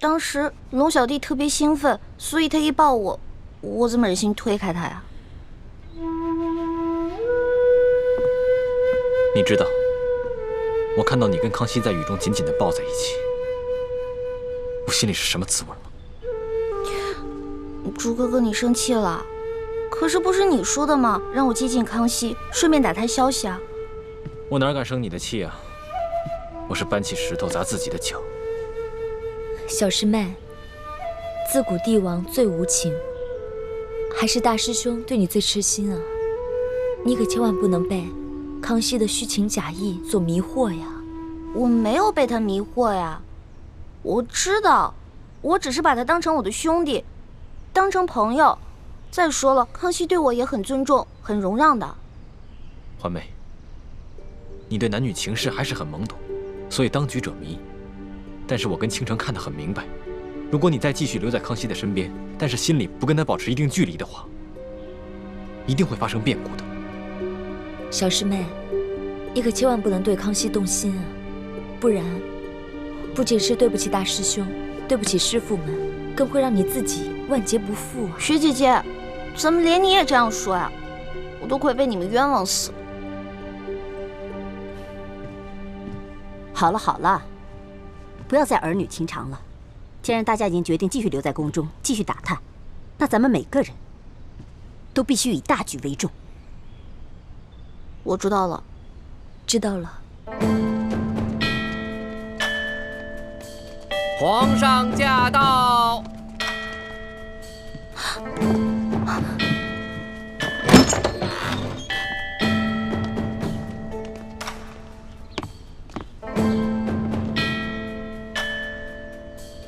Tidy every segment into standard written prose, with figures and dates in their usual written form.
当时龙小弟特别兴奋，所以他一抱我，我怎么忍心推开他呀？你知道，我看到你跟康熙在雨中紧紧地抱在一起，我心里是什么滋味吗？朱哥哥，你生气了？可是不是你说的吗？让我接近康熙，顺便打探消息啊。我哪敢生你的气啊！我是搬起石头砸自己的脚。小师妹，自古帝王最无情，还是大师兄对你最痴心啊！你可千万不能被康熙的虚情假意所迷惑呀！我没有被他迷惑呀，我知道，我只是把他当成我的兄弟，当成朋友。再说了，康熙对我也很尊重，很容让的。环妹，你对男女情事还是很懵懂，所以当局者迷。但是我跟倾城看得很明白，如果你再继续留在康熙的身边，但是心里不跟他保持一定距离的话，一定会发生变故的。小师妹，你可千万不能对康熙动心啊，不然不仅是对不起大师兄，对不起师父们，更会让你自己万劫不复啊！学姐姐，怎么连你也这样说呀？我都快被你们冤枉死了。好了好了，不要再儿女情长了。既然大家已经决定继续留在宫中继续打探，那咱们每个人都必须以大局为重。我知道了，知道了。皇上驾到！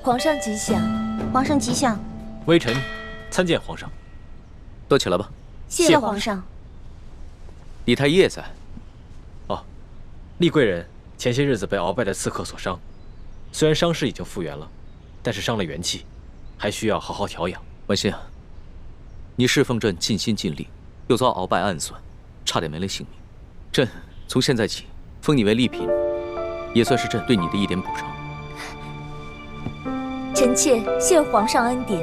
皇上吉祥！皇上吉祥！微臣参见皇上。都起来吧。谢谢皇上。李太医在。哦，厉贵人前些日子被鳌拜的刺客所伤，虽然伤势已经复原了，但是伤了元气，还需要好好调养。婉心啊，你侍奉朕尽心尽力，又遭鳌拜暗算，差点没了性命。朕从现在起封你为丽嫔，也算是朕对你的一点补偿。臣妾谢皇上恩典。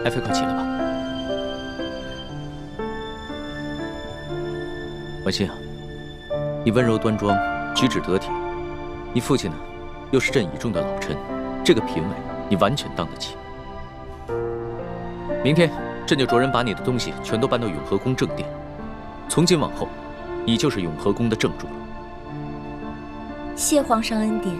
爱妃，快起来吧。婉心啊，你温柔端庄，举止得体，你父亲呢，又是朕倚重的老臣，这个嫔位你完全当得起。明天朕就着人把你的东西全都搬到永和宫正殿，从今往后，你就是永和宫的正主了。谢皇上恩典。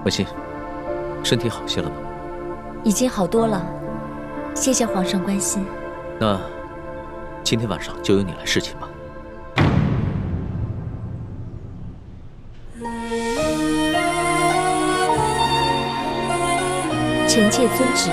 婉心，身体好些了吗？已经好多了，谢谢皇上关心。那今天晚上就由你来侍寝吧。臣妾遵旨。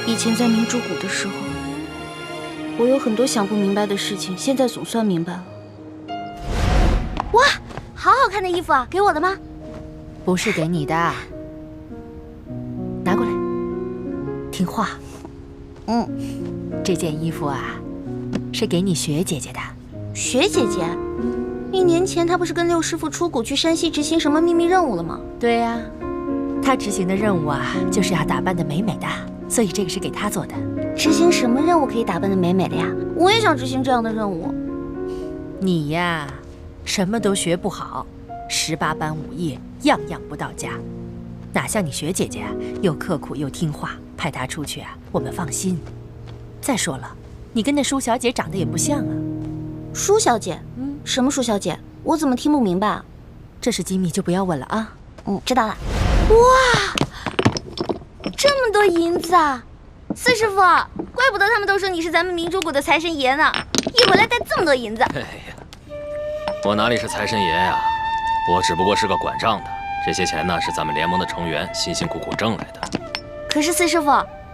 以前在明珠谷的时候，我有很多想不明白的事情，现在总算明白了。哇，好好看的衣服啊，给我的吗？不是给你的，拿过来，听话。这件衣服啊，是给你雪姐姐的。雪姐姐，1年前她不是跟六师傅出谷去山西执行什么秘密任务了吗？对呀，她执行的任务啊，就是要打扮得美美的。所以这个是给他做的。执行什么任务可以打扮得美美的呀？我也想执行这样的任务。你呀，什么都学不好，18般武艺样样不到家，哪像你学姐姐啊，又刻苦又听话，派她出去啊，我们放心。再说了，你跟那舒小姐长得也不像啊。舒小姐？什么舒小姐？我怎么听不明白啊？这是机密，就不要问了啊。知道了。哇！这么多银子啊！四师傅，怪不得他们都说你是咱们明珠谷的财神爷呢，一回来带这么多银子。哎呀，我哪里是财神爷呀？我只不过是个管账的。这些钱呢，是咱们联盟的成员辛辛苦苦挣来的。可是四师傅，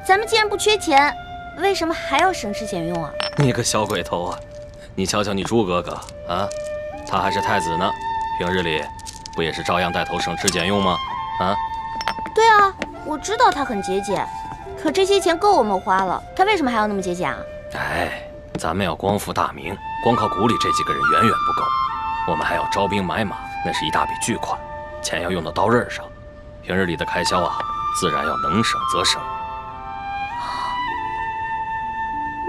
咱们既然不缺钱，为什么还要省吃俭用啊？你个小鬼头啊！你瞧瞧你朱哥哥啊，他还是太子呢，平日里不也是照样带头省吃俭用吗？啊？对啊，我知道他很节俭，可这些钱够我们花了，他为什么还要那么节俭啊？哎，咱们要光复大明，光靠谷里这几个人远远不够，我们还要招兵买马，那是一大笔巨款，钱要用到刀刃上，平日里的开销啊，自然要能省则省。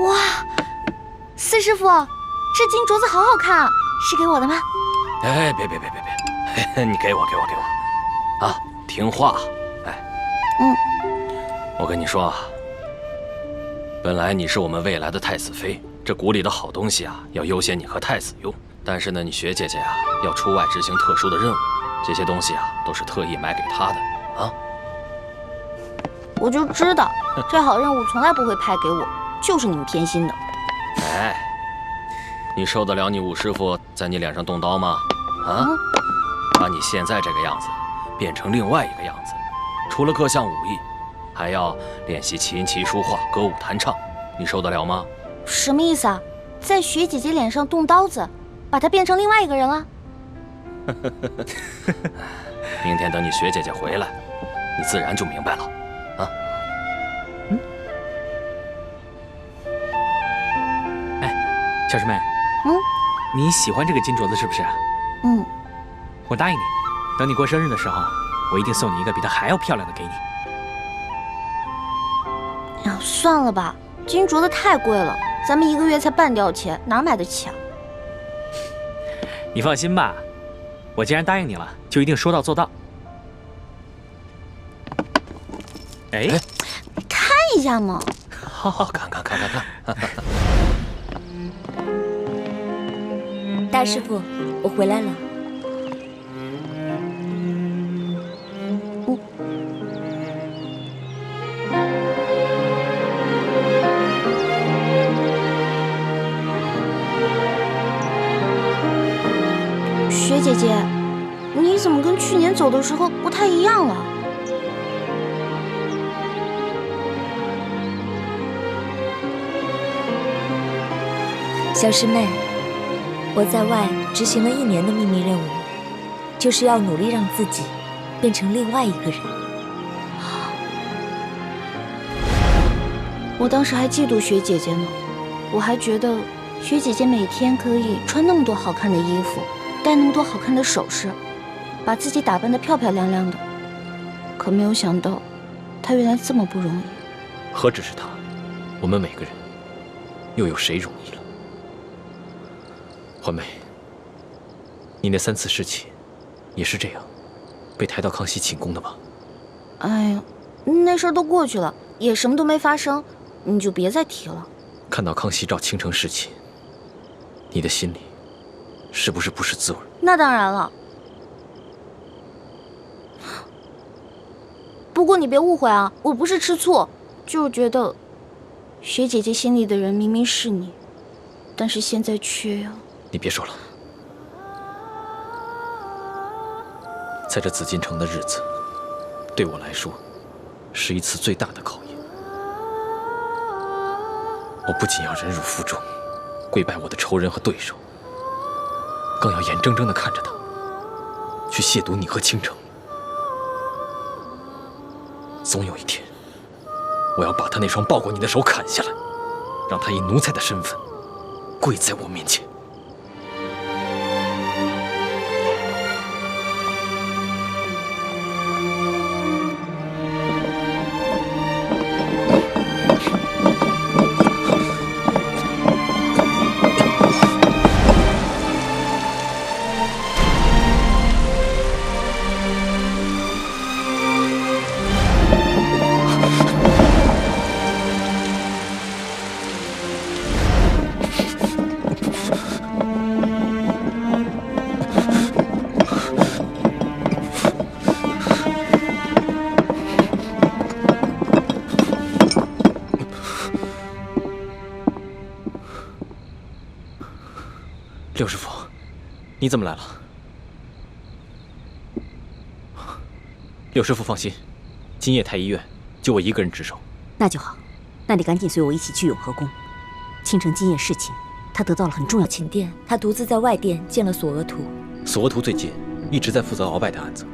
哇，四师傅，这金镯子好好看啊，是给我的吗？哎，别，你给我，啊，听话。哎，我跟你说啊，本来你是我们未来的太子妃，这谷里的好东西啊，要优先你和太子用。但是呢，你学姐姐啊，要出外执行特殊的任务，这些东西啊，都是特意买给她的啊。我就知道，这好任务从来不会派给我，就是你们偏心的。哎，你受得了你五师傅在你脸上动刀吗？啊，把你现在这个样子变成另外一个样子，除了各项武艺，还要练习琴棋书画、歌舞弹唱，你受得了吗？什么意思啊？在学姐姐脸上动刀子，把她变成另外一个人了？明天等你学姐姐回来，你自然就明白了。啊？哎，小师妹，你喜欢这个金镯子是不是？我答应你，等你过生日的时候，我一定送你一个比它还要漂亮的给你。啊，算了吧，金镯子太贵了，咱们一个月才半吊钱，哪买得起啊？你放心吧，我既然答应你了，就一定说到做到。哎，看一下嘛。好，看。大师傅，我回来了。学姐姐，你怎么跟去年走的时候不太一样了？小师妹，我在外执行了1年的秘密任务，就是要努力让自己变成另外一个人。我当时还嫉妒学姐姐呢，我还觉得学姐姐每天可以穿那么多好看的衣服，戴那么多好看的首饰，把自己打扮得漂漂亮亮的。可没有想到，她原来这么不容易。何止是她，我们每个人，又有谁容易了？环妹，你那3次侍寝，也是这样，被抬到康熙寝宫的吗？哎呀，那事儿都过去了，也什么都没发生，你就别再提了。看到康熙召倾城侍寝，你的心里是不是滋味？那当然了。不过你别误会啊，我不是吃醋，就是觉得学姐姐心里的人明明是你，但是现在却要……你别说了，在这紫禁城的日子，对我来说是一次最大的考验。我不仅要忍辱负重，跪拜我的仇人和对手，更要眼睁睁地看着他去亵渎你和倾城。总有一天，我要把他那双抱过你的手砍下来，让他以奴才的身份跪在我面前。六师傅，你怎么来了？六师傅放心，今夜太医院就我一个人值守。那就好，那你赶紧随我一起去永和宫。倾城今夜侍寝，他得到了很重要寝殿，他独自在外殿见了索额图。索额图最近一直在负责鳌拜的案子，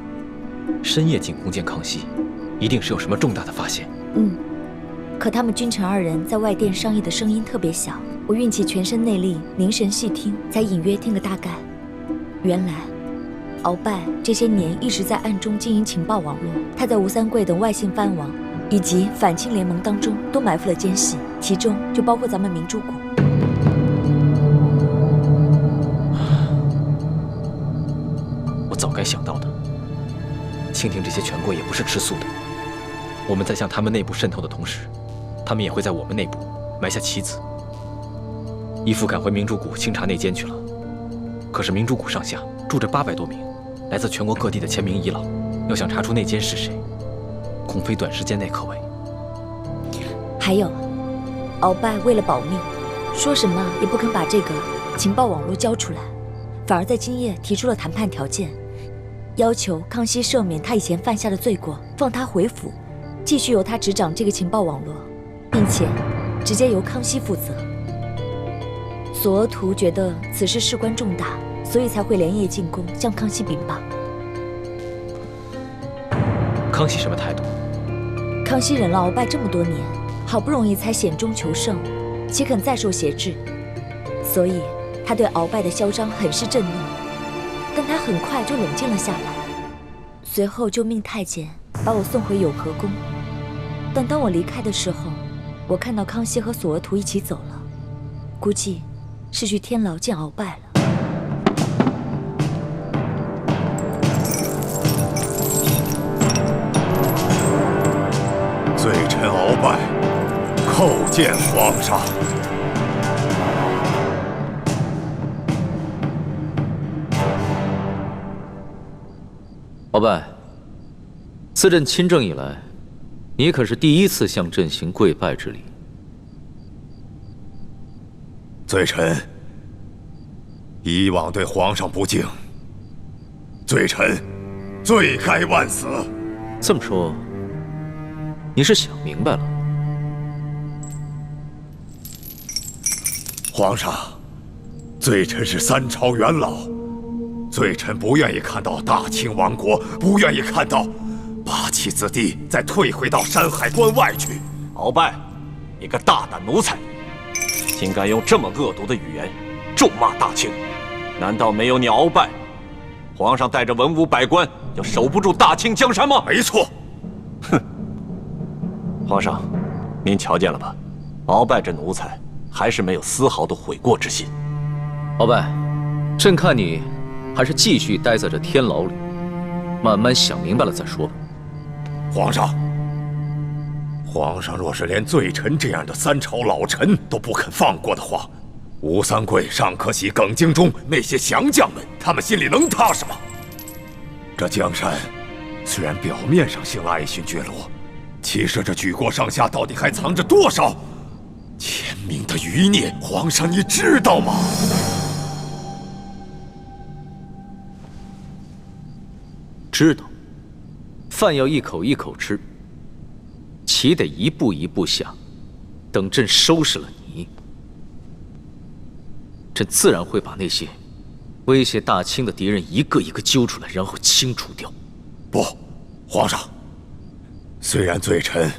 深夜进宫见康熙，一定是有什么重大的发现。可他们君臣二人在外殿商议的声音特别小，我运起全身内力，凝神细听，才隐约听个大概。原来，鳌拜这些年一直在暗中经营情报网络，他在吴三桂等外姓藩王以及反清联盟当中都埋伏了奸细，其中就包括咱们明珠谷。我早该想到的。清廷这些权贵也不是吃素的，我们在向他们内部渗透的同时，他们也会在我们内部埋下棋子。义父赶回明珠谷清查内奸去了，可是明珠谷上下住着800多名来自全国各地的签名遗老，要想查出内奸是谁，恐非短时间内可为。还有，鳌拜为了保命，说什么也不肯把这个情报网络交出来，反而在今夜提出了谈判条件，要求康熙赦免他以前犯下的罪过，放他回府，继续由他执掌这个情报网络，并且直接由康熙负责。索额图觉得此事事关重大，所以才会连夜进宫向康熙禀报。康熙什么态度？康熙忍了鳌拜这么多年，好不容易才险中求胜，岂肯再受挟制？所以他对鳌拜的嚣张很是震怒，但他很快就冷静了下来，随后就命太监把我送回永和宫。但当我离开的时候，我看到康熙和索额图一起走了，估计是去天牢见鳌拜了。罪臣鳌拜叩见皇上。鳌拜，自朕亲政以来，你可是第一次向朕行跪拜之礼。罪臣以往对皇上不敬，罪臣罪该万死。这么说，你是想明白了？皇上，罪臣是3朝元老，罪臣不愿意看到大清亡国，不愿意看到八旗子弟再退回到山海关外去。鳌拜，你个大胆奴才，竟敢用这么恶毒的语言咒骂大清！难道没有你鳌拜，皇上带着文武百官就守不住大清江山吗？没错。哼！皇上，您瞧见了吧？鳌拜这奴才还是没有丝毫的悔过之心。鳌拜，朕看你还是继续待在这天牢里，慢慢想明白了再说吧。皇上若是连罪臣这样的3朝老臣都不肯放过的话，吴三桂、尚可喜、耿精忠那些降将们，他们心里能踏实吗？这江山虽然表面上兴了爱新觉罗，其实这举国上下到底还藏着多少前明的余孽？皇上，你知道吗？知道，饭要一口一口吃，棋得一步一步下。等朕收拾了你，朕自然会把那些威胁大清的敌人一个一个揪出来，然后清除掉。不，皇上，虽然罪臣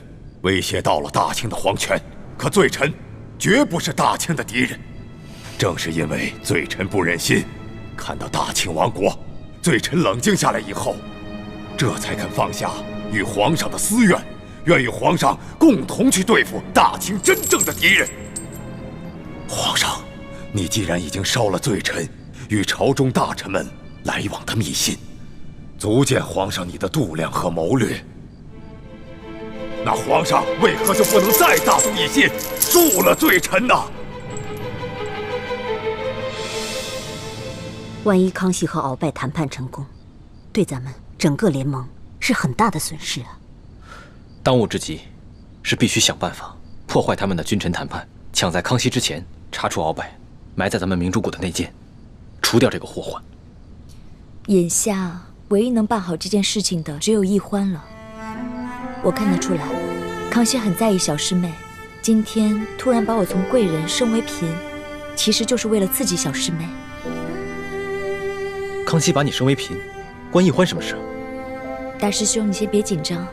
威胁到了大清的皇权，可罪臣绝不是大清的敌人。正是因为罪臣不忍心看到大清亡国，罪臣冷静下来以后，这才肯放下与皇上的私怨，愿与皇上共同去对付大清真正的敌人。皇上，你既然已经烧了罪臣与朝中大臣们来往的密信，足见皇上你的度量和谋略。那皇上为何就不能再大度一些，恕了罪臣呢？万一康熙和鳌拜谈判成功，对咱们整个联盟是很大的损失啊。当务之急是必须想办法破坏他们的君臣谈判，抢在康熙之前查出鳌拜埋在咱们明珠谷的内奸。除掉这个祸患。眼下唯一能办好这件事情的只有易欢了。我看得出来，康熙很在意小师妹，今天突然把我从贵人升为嫔，其实就是为了刺激小师妹。康熙把你升为嫔，关易欢什么事？大师兄，你先别紧张。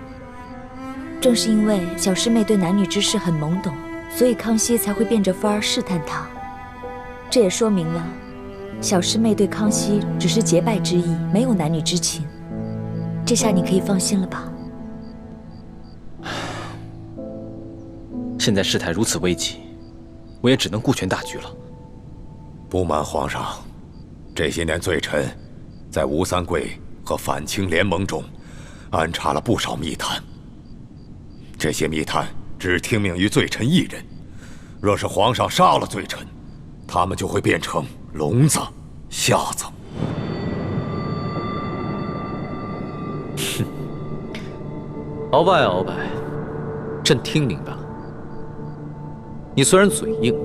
正是因为小师妹对男女之事很懵懂，所以康熙才会变着法儿试探她。这也说明了，小师妹对康熙只是结拜之意，没有男女之情。这下你可以放心了吧？现在事态如此危急，我也只能顾全大局了。不瞒皇上，这些年罪臣在吴三桂和反清联盟中安插了不少密探。这些密探只听命于罪臣一人，若是皇上杀了罪臣，他们就会变成聋子、瞎子。哼，鳌拜，鳌拜，朕听明白了。你虽然嘴硬，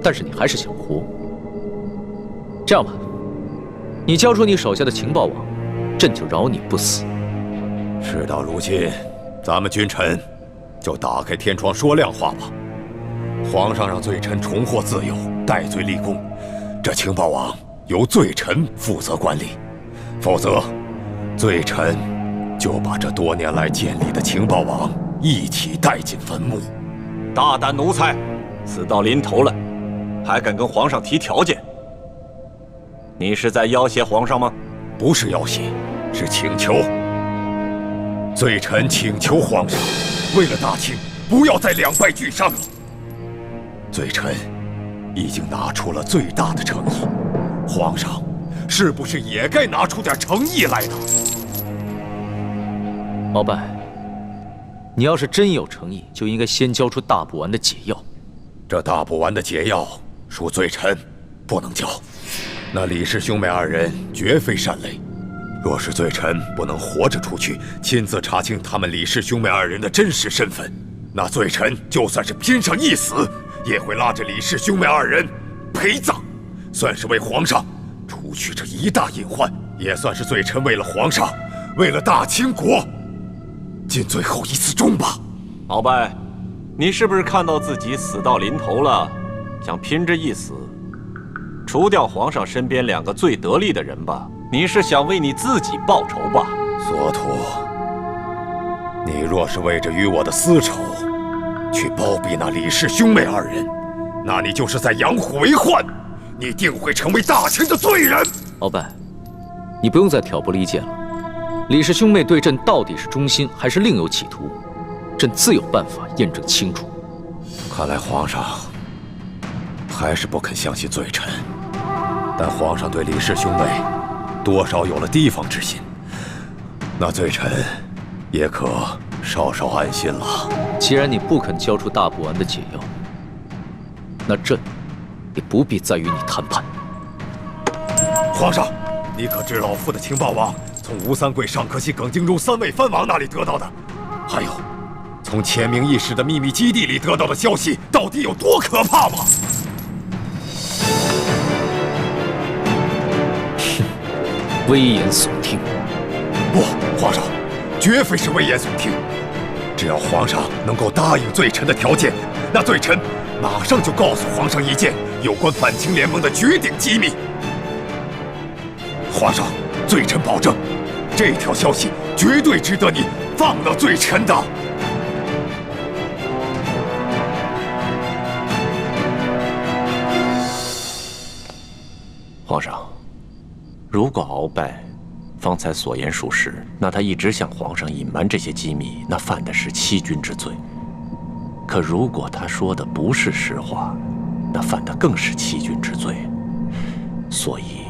但是你还是想活。这样吧，你交出你手下的情报网，朕就饶你不死。事到如今，咱们君臣就打开天窗说亮话吧。皇上让罪臣重获自由，戴罪立功，这情报网由罪臣负责管理，否则，罪臣就把这多年来建立的情报网一起带进坟墓。大胆奴才，死到临头了，还敢跟皇上提条件？你是在要挟皇上吗？不是要挟，是请求。罪臣请求皇上，为了大清，不要再两败俱伤了。罪臣已经拿出了最大的诚意，皇上是不是也该拿出点诚意来呢？鳌拜，你要是真有诚意，就应该先交出大补丸的解药。这大补丸的解药，恕罪臣不能交。那李氏兄妹二人绝非善类，若是罪臣不能活着出去，亲自查清他们李氏兄妹二人的真实身份，那罪臣就算是拼上一死，也会拉着李氏兄妹二人陪葬，算是为皇上除去这一大隐患，也算是罪臣为了皇上，为了大清国，尽最后一次忠吧。鳌拜，你是不是看到自己死到临头了，想拼着一死，除掉皇上身边两个最得力的人吧？你是想为你自己报仇吧？索图，你若是为着与我的私仇，去包庇那李氏兄妹二人，那你就是在养虎为患，你定会成为大清的罪人。鳌拜，你不用再挑拨离间了。李氏兄妹对朕到底是忠心，还是另有企图，朕自有办法验证清楚。看来皇上还是不肯相信罪臣，但皇上对李氏兄妹多少有了提防之心，那罪臣也可稍稍安心了。既然你不肯交出大补丸的解药，那朕也不必再与你谈判。皇上，你可知老夫的情报网从吴三桂、尚可喜、耿精忠三位藩王那里得到的？还有，从千名义士的秘密基地里得到的消息，到底有多可怕吗？危言耸听！不，皇上，绝非是危言耸听。只要皇上能够答应罪臣的条件，那罪臣马上就告诉皇上一件有关反清联盟的绝顶机密。皇上，罪臣保证，这条消息绝对值得你放了罪臣的。皇上，如果鳌拜方才所言属实，那他一直向皇上隐瞒这些机密，那犯的是欺君之罪。可如果他说的不是实话，那犯的更是欺君之罪。所以，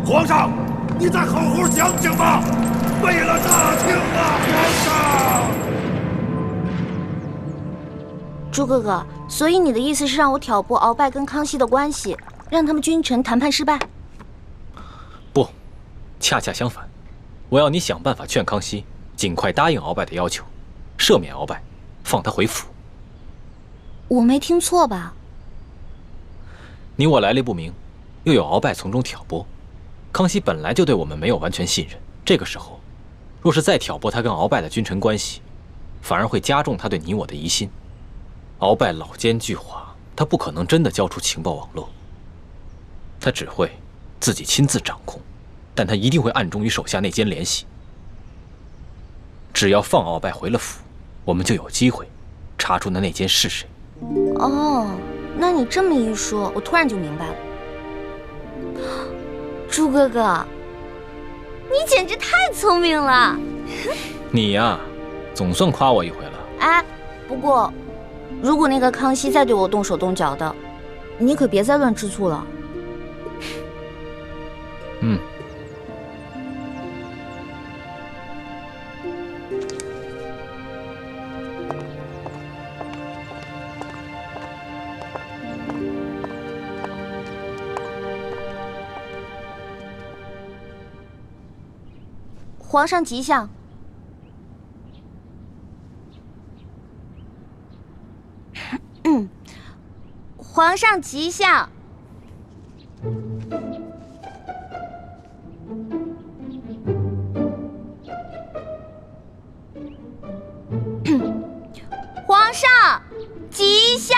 皇上，你再好好想想吧，为了大清啊，皇上！朱哥哥，所以你的意思是让我挑拨鳌拜跟康熙的关系，让他们君臣谈判失败？不，恰恰相反，我要你想办法劝康熙尽快答应鳌拜的要求，赦免鳌拜，放他回府。我没听错吧？你我来历不明，又有鳌拜从中挑拨，康熙本来就对我们没有完全信任。这个时候，若是再挑拨他跟鳌拜的君臣关系，反而会加重他对你我的疑心。鳌拜老奸巨猾，他不可能真的交出情报网络，他只会自己亲自掌控，但他一定会暗中与手下内奸联系。只要放鳌拜回了府，我们就有机会查出那内奸是谁。哦，那你这么一说，我突然就明白了。朱哥哥，你简直太聪明了。你呀，总算夸我一回了。哎，不过，如果那个康熙再对我动手动脚的，你可别再乱吃醋了。嗯。皇上吉祥。皇上吉祥。皇上吉祥。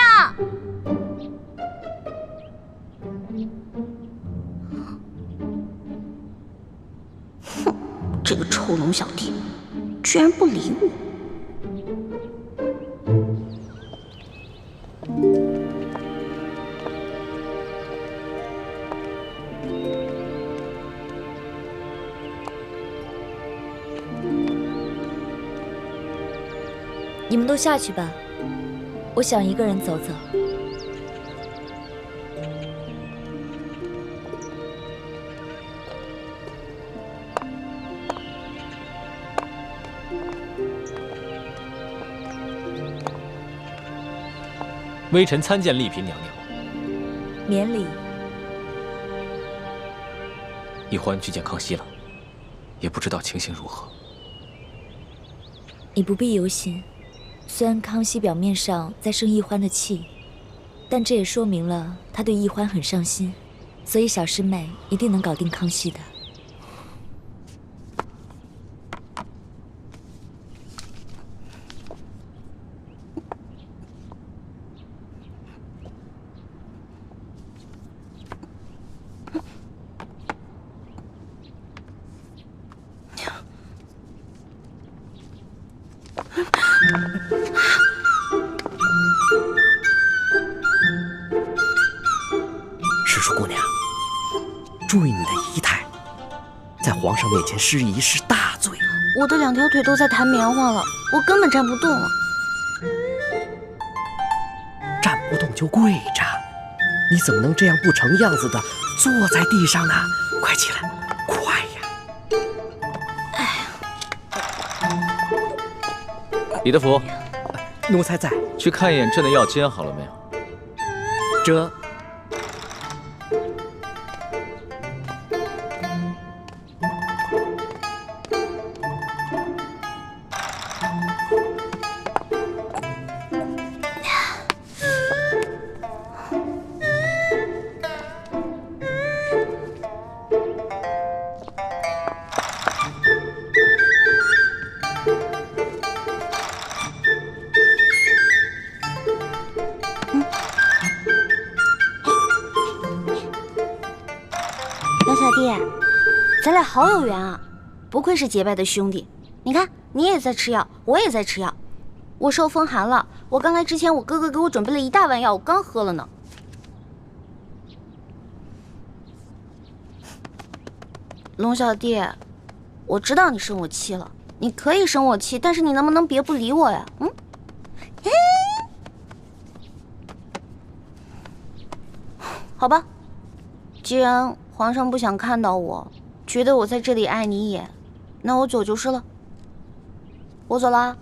哼，这个臭龙小弟居然不理我。你们都下去吧，我想一个人走走。微臣参见丽嫔娘娘。免礼。奕欢去见康熙了，也不知道情形如何。你不必忧心。虽然康熙表面上在生奕欢的气，但这也说明了他对奕欢很上心，所以小师妹一定能搞定康熙的。师叔姑娘，注意你的仪态，在皇上面前失仪是大罪。我的2条腿都在弹棉花了，我根本站不动了。站不动就跪着，你怎么能这样不成样子的坐在地上呢？快起来，快呀！哎呀，李德福，奴才在。去看一眼朕的药煎好了没有？这。小弟，咱俩好有缘啊！不愧是结拜的兄弟。你看，你也在吃药，我也在吃药。我受风寒了，我刚来之前，我哥哥给我准备了1大碗药，我刚喝了呢。龙小弟，我知道你生我气了，你可以生我气，但是你能不能别不理我呀？嗯？好吧，既然皇上不想看到我，觉得我在这里碍你眼，那我走就是了。我走啦。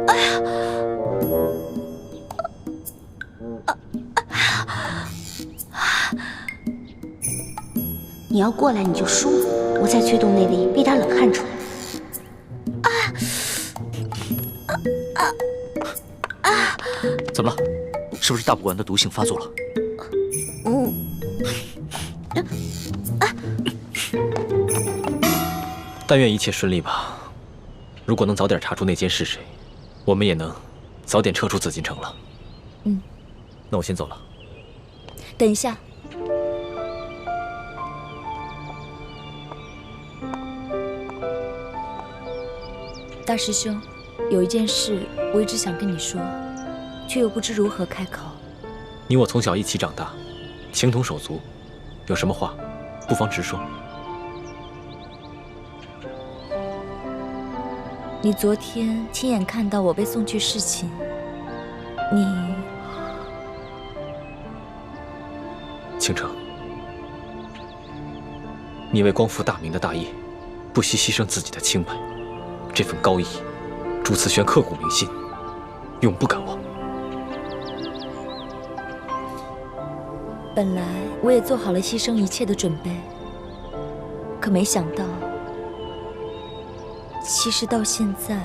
哎呀！你要过来你就输，我再催动内力逼他冷汗出来。怎么了？是不是大补丸的毒性发作了？但愿一切顺利吧。如果能早点查出那奸是谁，我们也能早点撤出紫禁城了。那我先走了。等一下。大师兄，有一件事我一直想跟你说，却又不知如何开口。你我从小一起长大，情同手足，有什么话，不妨直说。你昨天亲眼看到我被送去侍寝，倾城，你为光复大明的大业，不惜牺牲自己的清白，这份高义，朱慈轩刻骨铭心，永不敢忘。本来我也做好了牺牲一切的准备，可没想到，其实到现在，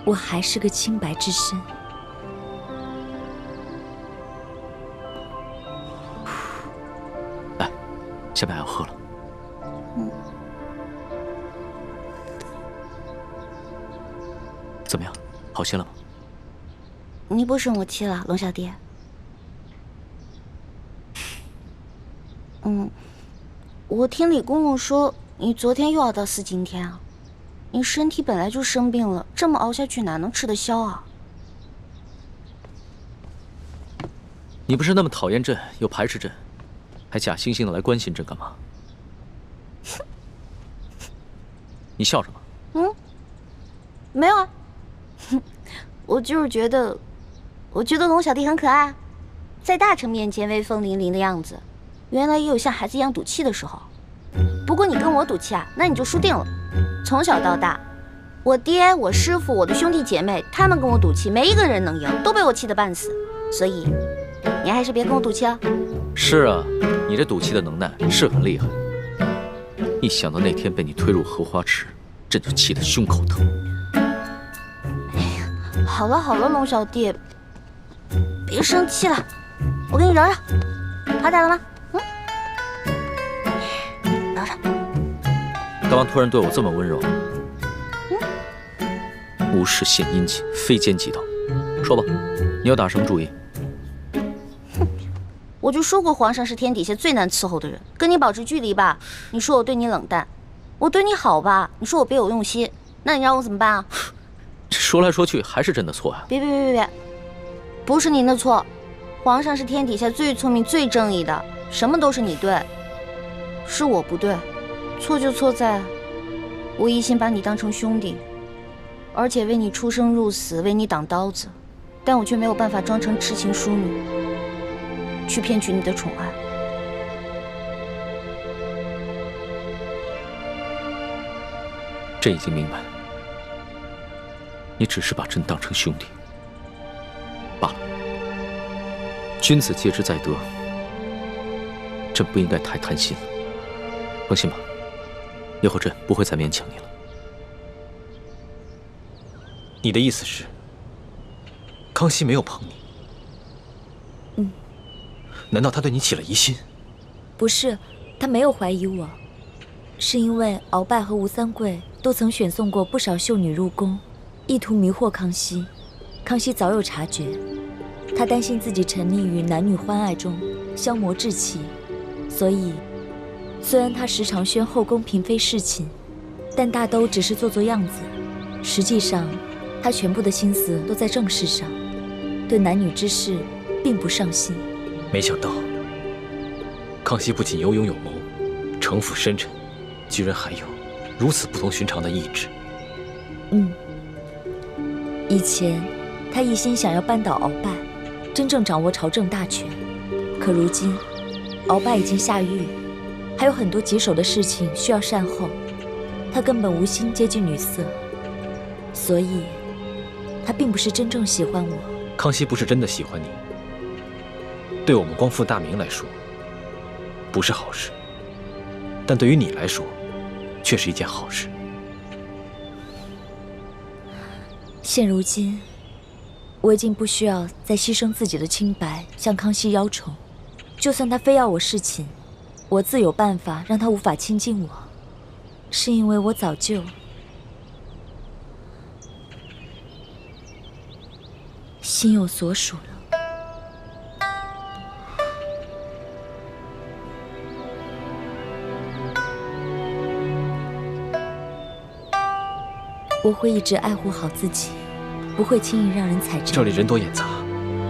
我还是个清白之身。来，下面还要喝了。怎么样，好些了吗？你不生我气了，龙小弟？我听李公公说，你昨天又要到4今天啊？你身体本来就生病了，这么熬下去哪能吃得消啊？你不是那么讨厌朕，又排斥朕，还假惺惺的来关心朕干嘛？你笑什么？没有啊，我就是觉得龙小弟很可爱，在大臣面前威风凛凛的样子，原来也有像孩子一样赌气的时候。不过你跟我赌气啊，那你就输定了。从小到大，我爹、我师父、我的兄弟姐妹，他们跟我赌气，没一个人能赢，都被我气得半死。所以，你还是别跟我赌气了。是啊，你这赌气的能耐是很厉害。一想到那天被你推入荷花池，朕就气得胸口疼。哎呀，好了好了，龙小弟，别生气了，我给你揉揉，好点了吗？揉揉。干嘛突然对我这么温柔？无事献殷勤，非奸即盗。说吧，你要打什么主意？我就说过皇上是天底下最难伺候的人，跟你保持距离吧。你说我对你冷淡，我对你好吧？你说我别有用心，那你让我怎么办啊？这说来说去还是朕的错呀！别，不是您的错。皇上是天底下最聪明、最正义的，什么都是你对，是我不对。错就错在，我一心把你当成兄弟，而且为你出生入死，为你挡刀子，但我却没有办法装成痴情淑女，去骗取你的宠爱。朕已经明白，你只是把朕当成兄弟罢了。君子戒之在德，朕不应该太贪心了。放心吧，以后朕不会再勉强你了。你的意思是，康熙没有碰你？难道他对你起了疑心？不是，他没有怀疑我，是因为鳌拜和吴三桂都曾选送过不少秀女入宫，意图迷惑康熙。康熙早有察觉，他担心自己沉溺于男女欢爱中，消磨志气，所以虽然他时常宣后宫嫔妃侍寝，但大都只是做做样子，实际上他全部的心思都在政事上，对男女之事并不上心。没想到，康熙不仅有勇有谋，城府深沉，居然还有如此不同寻常的意志。以前他一心想要扳倒鳌拜，真正掌握朝政大权，可如今鳌拜已经下狱，还有很多棘手的事情需要善后，他根本无心接近女色，所以他并不是真正喜欢我。康熙不是真的喜欢你，对我们光复大明来说，不是好事。但对于你来说，却是一件好事。现如今，我已经不需要再牺牲自己的清白向康熙邀宠，就算他非要我侍寝，我自有办法让他无法亲近我，是因为我早就心有所属了。我会一直爱护好自己，不会轻易让人踩着。这里人多眼杂，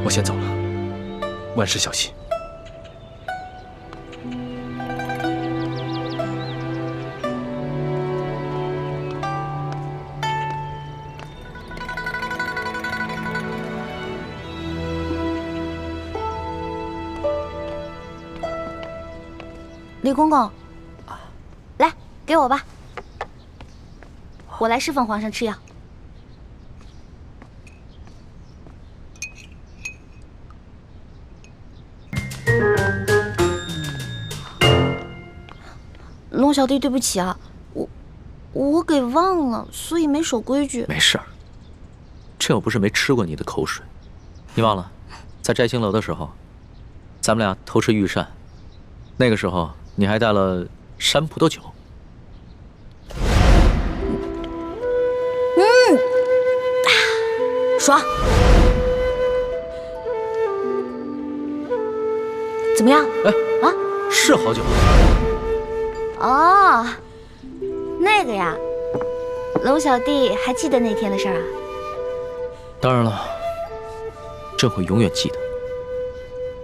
我先走了，万事小心。李公公，来，给我吧，我来侍奉皇上吃药。龙小弟，对不起啊，我给忘了，所以没守规矩。没事儿，这又不是没吃过你的口水。你忘了，在摘星楼的时候，咱们俩偷吃御膳，那个时候你还带了山葡萄酒。爽。怎么样？哎啊，是好酒。哦，那个呀，龙小弟还记得那天的事儿啊？当然了，朕会永远记得。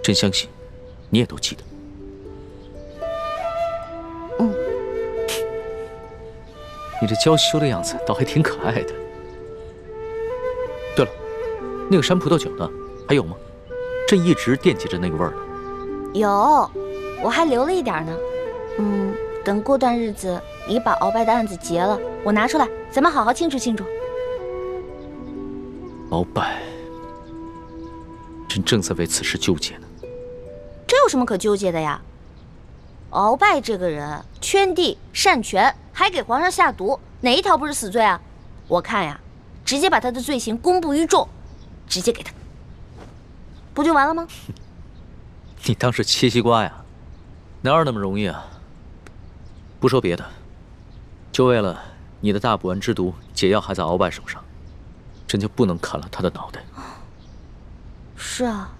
朕相信，你也都记得。嗯，你这娇羞的样子倒还挺可爱的。对了，那个山葡萄酒呢？还有吗？朕一直惦记着那个味儿呢。有，我还留了一点呢。等过段日子你把鳌拜的案子结了，我拿出来，咱们好好庆祝庆祝。鳌拜，朕正在为此事纠结呢。这有什么可纠结的呀？鳌拜这个人圈地擅权，还给皇上下毒，哪一条不是死罪啊？我看呀，直接把他的罪行公布于众，直接给他，不就完了吗？你当是切西瓜呀？哪有那么容易啊？不说别的，就为了你的大补丸之毒解药还在鳌拜手上，朕就不能砍了他的脑袋。是啊，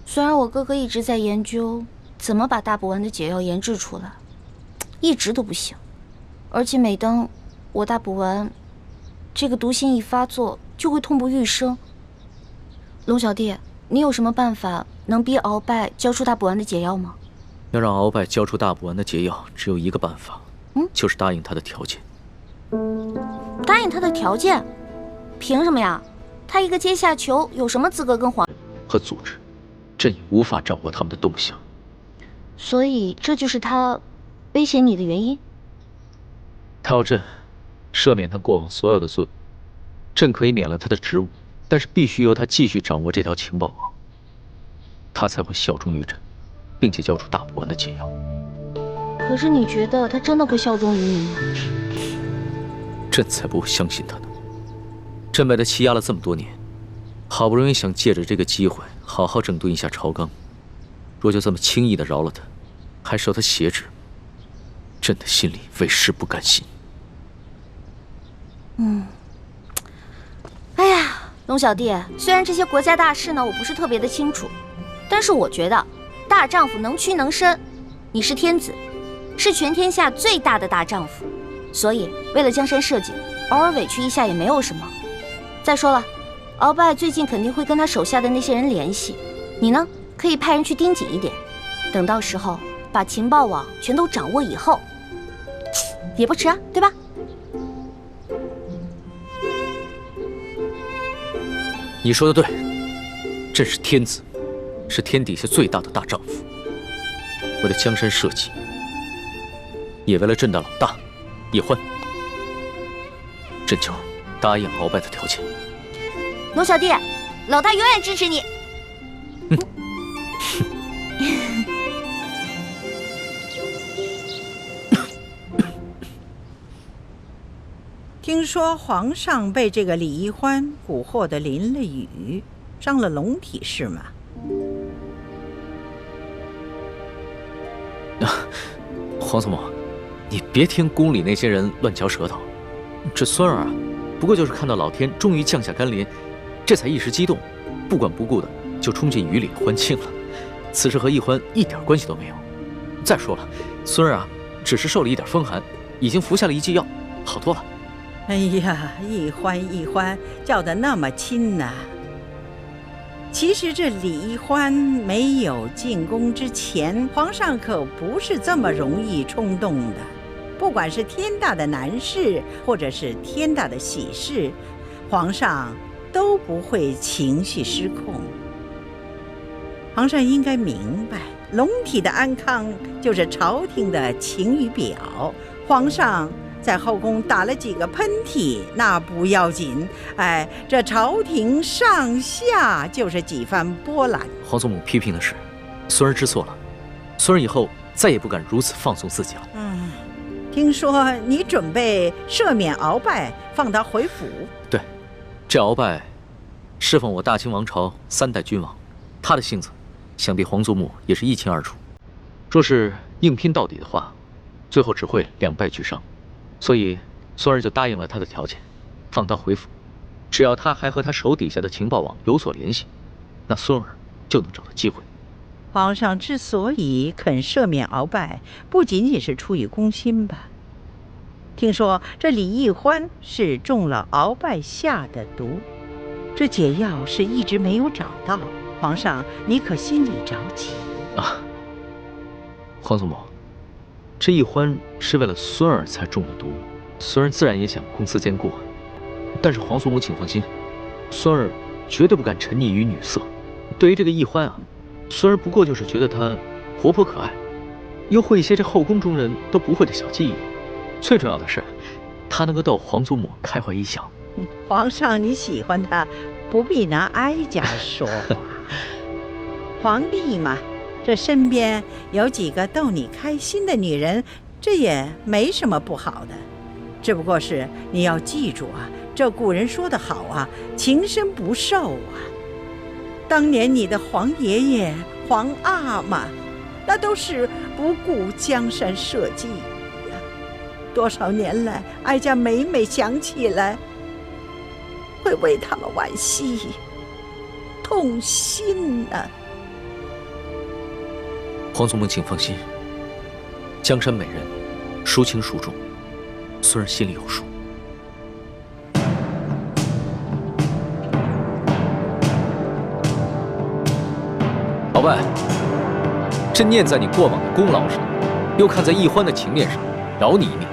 虽然我哥哥一直在研究怎么把大补丸的解药研制出来，一直都不行。而且每当我大补丸这个毒性一发作，就会痛不欲生。龙小弟，你有什么办法能逼鳌拜交出大补丸的解药吗？要让鳌拜交出大补丸的解药，只有一个办法，就是答应他的条件。答应他的条件？凭什么呀？他一个阶下囚，有什么资格跟皇和组织？朕也无法掌握他们的动向。所以这就是他威胁你的原因？他要朕赦免他过往所有的罪，朕可以免了他的职务，但是必须由他继续掌握这条情报网，他才会效忠于朕，并且交出大补丸的解药。可是你觉得他真的会效忠于你吗？朕才不会相信他呢。朕被他欺压了这么多年，好不容易想借着这个机会好好整顿一下朝纲，若就这么轻易的饶了他，还受他挟制，朕的心里为实不甘心。哎呀，龙小弟，虽然这些国家大事呢，我不是特别的清楚，但是我觉得大丈夫能屈能伸，你是天子，是全天下最大的大丈夫，所以为了江山社稷，偶尔委屈一下也没有什么。再说了，鳌拜最近肯定会跟他手下的那些人联系，你呢可以派人去盯紧一点，等到时候把情报网全都掌握以后，也不迟啊，对吧？你说的对，朕是天子，是天底下最大的大丈夫。为了江山社稷，也为了朕的老大叶欢，朕就答应鳌拜的条件。龙小弟，老大永远支持你。听说皇上被这个李易欢蛊惑得淋了雨，伤了龙体，是吗？皇祖母，你别听宫里那些人乱嚼舌头。这孙儿啊，不过就是看到老天终于降下甘霖，这才一时激动，不管不顾的就冲进雨里欢庆了。此事和易欢一点关系都没有。再说了，孙儿啊，只是受了一点风寒，已经服下了一剂药，好多了。哎呀，易欢叫得那么亲呐。其实这李易欢没有进宫之前，皇上可不是这么容易冲动的。不管是天大的难事，或者是天大的喜事，皇上都不会情绪失控。皇上应该明白，龙体的安康就是朝廷的晴雨表。皇上在后宫打了几个喷嚏，那不要紧，哎，这朝廷上下就是几番波澜。皇祖母批评的是，孙儿知错了，孙儿以后再也不敢如此放纵自己了。听说你准备赦免鳌拜，放他回府？对，这鳌拜侍奉我大清王朝3代君王，他的性子，想必皇祖母也是一清二楚。若是硬拼到底的话，最后只会两败俱伤。所以孙儿就答应了他的条件，放他回府。只要他还和他手底下的情报网有所联系，那孙儿就能找到机会。皇上之所以肯赦免鳌拜，不仅仅是出于公心吧？听说这李易欢是中了鳌拜下的毒，这解药是一直没有找到。皇上，你可心里着急啊？皇祖母，这易欢是为了孙儿才中的毒，孙儿自然也想公私兼顾。但是皇祖母请放心，孙儿绝对不敢沉溺于女色。对于这个易欢啊，孙儿不过就是觉得她活泼可爱，又会一些这后宫中人都不会的小技艺。最重要的是，她能够逗皇祖母开怀一笑。皇上，你喜欢她，不必拿哀家说话。皇帝嘛，这身边有几个逗你开心的女人，这也没什么不好的。只不过是你要记住啊，这古人说得好啊，情深不寿啊。当年你的皇爷爷、皇阿玛，那都是不顾江山社稷呀。多少年来，哀家每每想起来，会为他们惋惜、痛心啊。皇祖母请放心，江山美人，孰轻孰重，孙儿心里有数。鳌拜，朕念在你过往的功劳上，又看在易欢的情面上，饶你一命，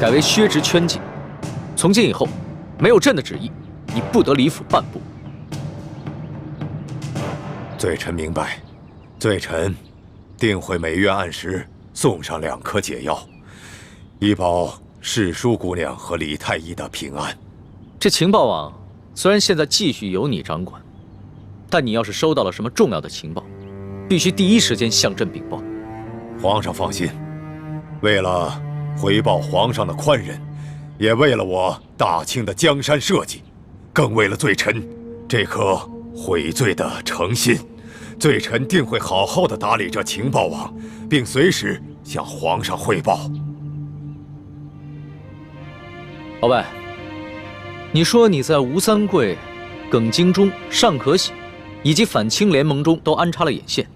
改为削职圈禁。从今以后，没有朕的旨意，你不得离府半步。罪臣明白，罪臣定会每月按时送上2颗解药，以保世淑姑娘和李太医的平安。这情报网虽然现在继续由你掌管，但你要是收到了什么重要的情报，必须第一时间向朕禀报。皇上放心，为了回报皇上的宽仁，也为了我大清的江山社稷，更为了罪臣这颗悔罪的诚心，罪臣定会好好的打理这情报网，并随时向皇上汇报。鳌拜，你说你在吴三桂、耿精忠、尚可喜以及反清联盟中都安插了眼线，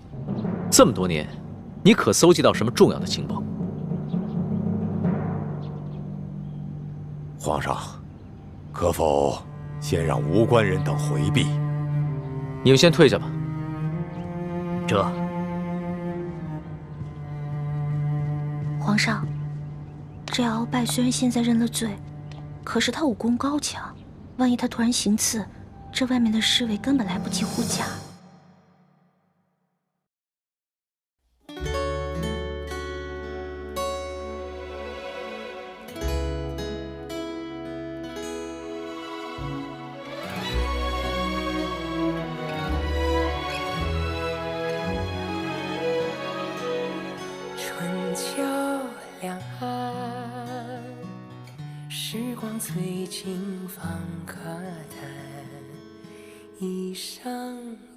这么多年，你可搜集到什么重要的情报？皇上，可否先让无关人等回避？你们先退下吧。皇上，这鳌拜虽然现在认了罪，可是他武功高强，万一他突然行刺，这外面的侍卫根本来不及护驾。春秋两岸，时光翠青放可叹，衣裳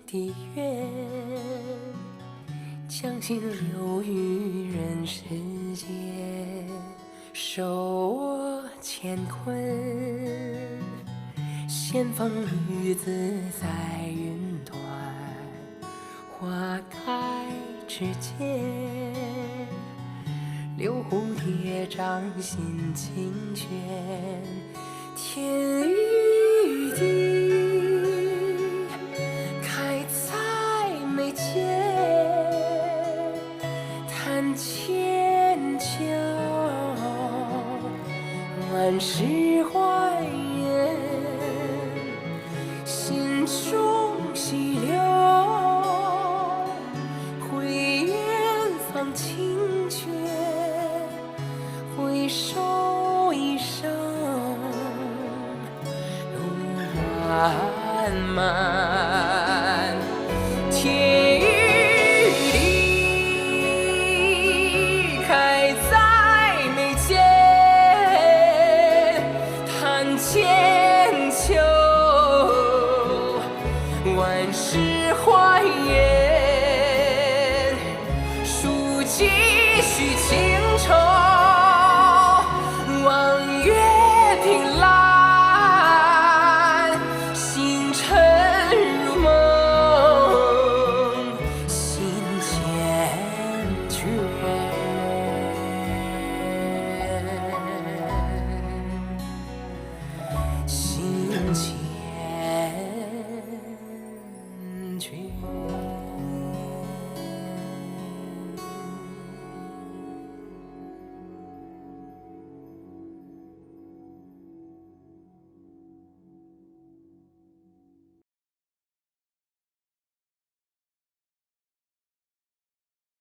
的月，将心留于人世间，手握乾坤，仙风女子在云端，花开之间，留蝴蝶掌心清泉，天与地开在眉间，叹千秋万事还原，心中细流回远方清泉，回首一生路漫漫，天与地开在眉间，叹千秋万事还原，数几许情愁，望月凭栏，星辰如梦，心缱绻。